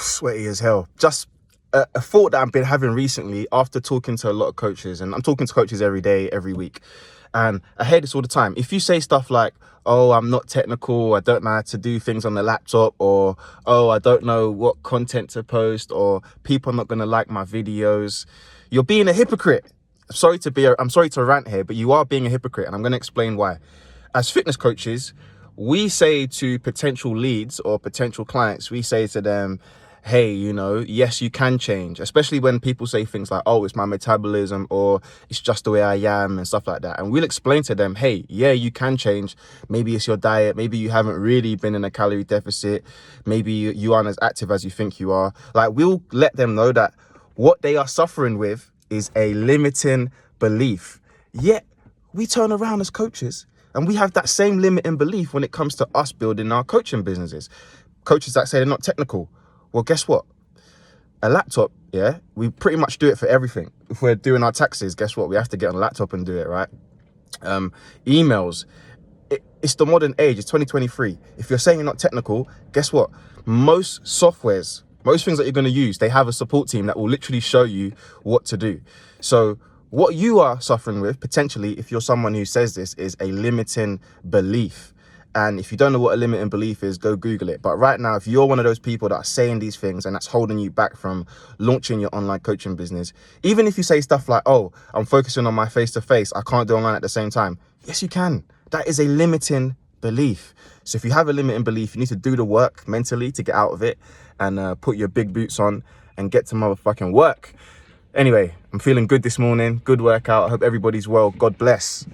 sweaty as hell. Just a thought that I've been having recently after talking to a lot of coaches, and I'm talking to coaches every day, every week. And I hear this all the time. If you say stuff like, oh, I'm not technical, I don't know how to do things on the laptop, or, oh, I don't know what content to post, or people are not going to like my videos, you're being a hypocrite. I'm sorry to rant here, but you are being a hypocrite, and I'm going to explain why. As fitness coaches, we say to potential leads or potential clients, we say to them, hey, yes, you can change, especially when people say things like, oh, it's my metabolism, or it's just the way I am, and stuff like that. And we'll explain to them, hey, yeah, you can change. Maybe it's your diet. Maybe you haven't really been in a calorie deficit. Maybe you aren't as active as you think you are. Like, we'll let them know that what they are suffering with is a limiting belief. Yet we turn around as coaches and we have that same limiting belief when it comes to us building our coaching businesses. Coaches that say they're not technical. Well, guess what? A laptop, yeah, we pretty much do it for everything. If we're doing our taxes, guess what? We have to get on a laptop and do it, right? Emails. It's the modern age. It's 2023. If you're saying you're not technical, guess what? Most softwares, most things that you're going to use, they have a support team that will literally show you what to do. So what you are suffering with, potentially, if you're someone who says this, is a limiting belief. And if you don't know what a limiting belief is, go Google it. But right now, if you're one of those people that are saying these things and that's holding you back from launching your online coaching business, even if you say stuff like, oh, I'm focusing on my face-to-face, I can't do online at the same time. Yes, you can. That is a limiting belief. So if you have a limiting belief, you need to do the work mentally to get out of it and put your big boots on and get to motherfucking work. Anyway, I'm feeling good this morning. Good workout. I hope everybody's well. God bless.